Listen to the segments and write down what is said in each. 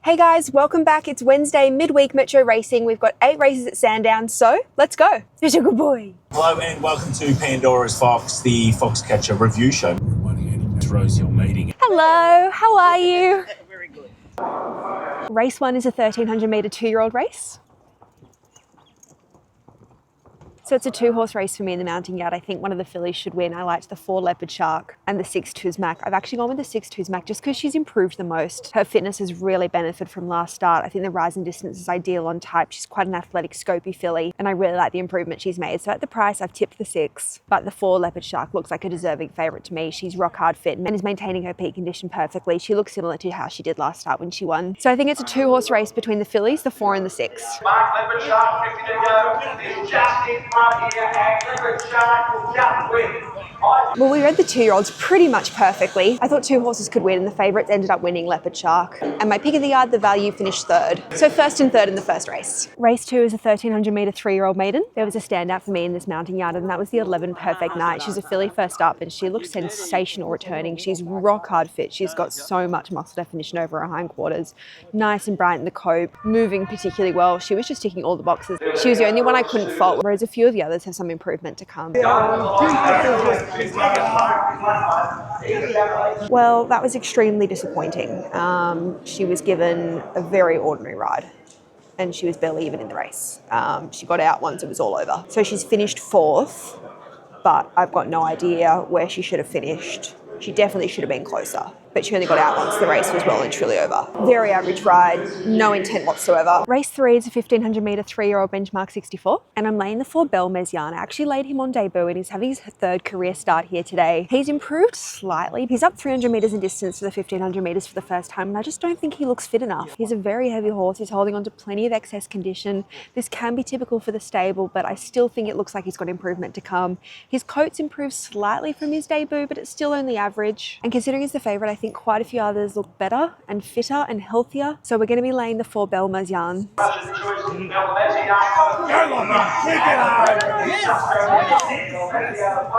Hey guys, welcome back. It's Wednesday, midweek Metro Racing. We've got 8 races at Sandown, so let's go. Who's a good boy? Hello and welcome to Pandora's Fox, the Foxcatcher review show. Rosie, you're meeting. Hello, how are you? Very good. Race 1 is a 1,300 metre 2-year-old race. So it's a 2-horse race for me in the mounting yard. I think one of the fillies should win. I liked the 4 Leopard Shark and the 6 Tuzmak. I've actually gone with the 6 Tuzmak just because she's improved the most. Her fitness has really benefited from last start. I think the rising distance is ideal on type. She's quite an athletic, scopy filly, and I really like the improvement she's made. So at the price, I've tipped the 6, but the 4 Leopard Shark looks like a deserving favourite to me. She's rock hard fit and is maintaining her peak condition perfectly. She looks similar to how she did last start when she won. So I think it's a 2-horse race between the fillies, the 4 and the 6. Leopard Shark, 50 to go. Is just in front here. Leopard Shark will just win. Well, we read the 2-year-olds pretty much perfectly. I thought 2 horses could win and the favourites ended up winning Leopard Shark. And my pick of the yard, the value, finished 3rd. So 1st and 3rd in the first race. Race 2 is a 1,300 metre 3-year-old maiden. There was a standout for me in this mounting yard and that was the 11 Perfect Night. She's a filly first up and she looked sensational returning. She's rock hard fit. She's got so much muscle definition over her hindquarters. Nice and bright in the cope, moving particularly well. She was just ticking all the boxes. She was the only one I couldn't fault, whereas a few of the others have some improvement to come. Well, that was extremely disappointing. She was given a very ordinary ride and she was barely even in the race. She got out once it was all over. So she's finished 4th, but I've got no idea where she should have finished. She definitely should have been closer, but she only got out once the race was well and truly over. Very average ride, no intent whatsoever. Race 3 is a 1,500 metre 3-year-old benchmark 64, and I'm laying the 4 Bel Mezyan. I actually laid him on debut and he's having his 3rd career start here today. He's improved slightly. He's up 300 metres in distance for the 1,500 metres for the first time, and I just don't think he looks fit enough. He's a very heavy horse. He's holding on to plenty of excess condition. This can be typical for the stable, but I still think it looks like he's got improvement to come. His coat's improved slightly from his debut, but it's still only average. And considering he's the favourite, I think quite a few others look better and fitter and healthier. So we're going to be laying the 4 Bel Mezyan.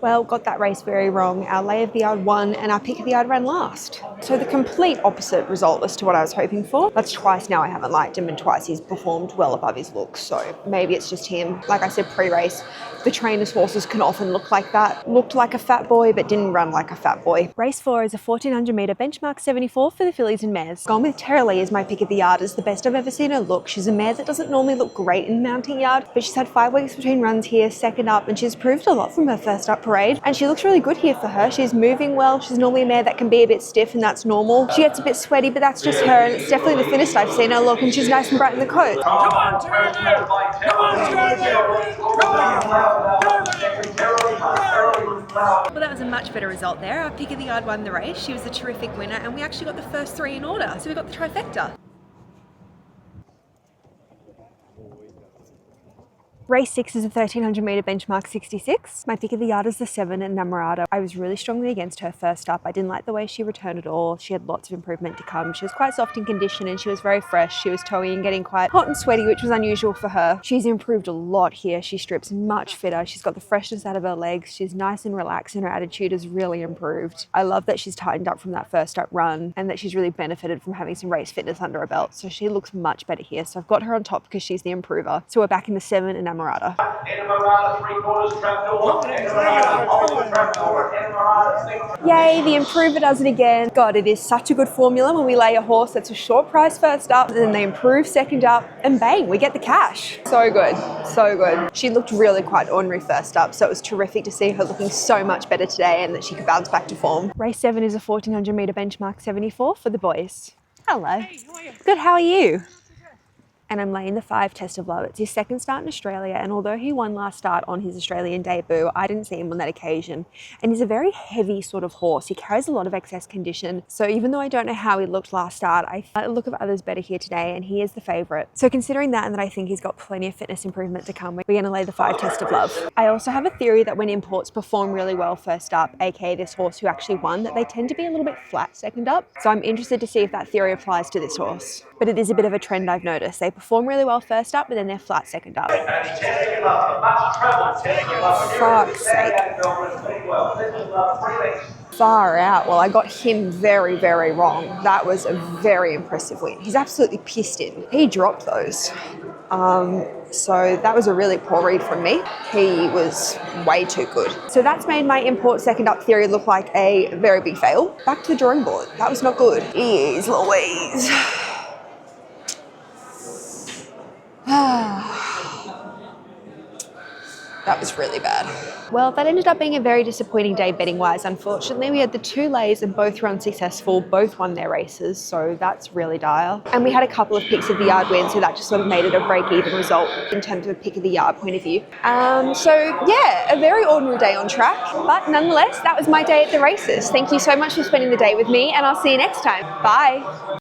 Well, got that race very wrong. Our lay of the yard won and our pick of the yard ran last. So the complete opposite result as to what I was hoping for. That's twice now I haven't liked him and twice he's performed well above his looks. So maybe it's just him. Like I said pre-race, the trainers' horses can often look like that. Looked like a fat boy but didn't run like a fat boy. Race 4 is a 1,400 metre benchmark 74 for the fillies and mares. Gone with Terra Lee as my pick of the yard. It's the best I've ever seen her look. She's a mare that doesn't normally look great in the mounting yard, but she's had 5 weeks between runs here, second up, and she's proved a lot from her first up parade. And she looks really good here for her. She's moving well. She's normally a mare that can be a bit stiff and that's normal. She gets a bit sweaty, but that's just her, and it's definitely the thinnest I've seen her look, and she's nice and bright in the coat. Come on, Terra Lee! Come on, Terra Lee! Well, that was a much better result there. Our pick of the yard won the race. She was a terrific winner and we actually got the first 3 in order. So we got the trifecta. Race 6 is a 1,300 metre benchmark 66. My pick of the yard is the 7 Namorado. I was really strongly against her first up. I didn't like the way she returned at all. She had lots of improvement to come. She was quite soft in condition and she was very fresh. She was towing and getting quite hot and sweaty, which was unusual for her. She's improved a lot here. She strips much fitter. She's got the freshness out of her legs. She's nice and relaxed and her attitude has really improved. I love that she's tightened up from that first up run and that she's really benefited from having some race fitness under her belt. So she looks much better here. So I've got her on top because she's the improver. So we're back in the 7 Namorado. Enamorada 3/4 trapdoor. Enamorada whole trapdoor. Enamorada 6. Yay, the improver does it again. God, it is such a good formula when we lay a horse that's a short price first up, and then they improve second up, and bang, we get the cash. So good, so good. She looked really quite ordinary first up, so it was terrific to see her looking so much better today and that she could bounce back to form. Race 7 is a 1,400 metre benchmark 74 for the boys. Hello. Hey, how are you? Good, how are you? And I'm laying the 5 Test of Love. It's his second start in Australia, and although he won last start on his Australian debut, I didn't see him on that occasion. And he's a very heavy sort of horse. He carries a lot of excess condition. So even though I don't know how he looked last start, I like the look of others better here today, and he is the favourite. So considering that and that I think he's got plenty of fitness improvement to come, we're going to lay the 5 Test of Love. I also have a theory that when imports perform really well first up, aka this horse who actually won, that they tend to be a little bit flat second up. So I'm interested to see if that theory applies to this horse. But it is a bit of a trend I've noticed. They perform really well first up, but then they're flat second up. Fuck's sake. Far out. Well, I got him very, very wrong. That was a very impressive win. He's absolutely pissed in. He dropped those. So that was a really poor read from me. He was way too good. So that's made my import second up theory look like a very big fail. Back to the drawing board. That was not good. Jeez Louise. That was really bad. Well, that ended up being a very disappointing day betting-wise. Unfortunately, we had the 2 lays and both were unsuccessful. Both won their races, so that's really dire. And we had a couple of picks of the yard win, so that just sort of made it a break-even result in terms of a pick of the yard point of view. So yeah, a very ordinary day on track, but nonetheless, that was my day at the races. Thank you so much for spending the day with me, and I'll see you next time. Bye.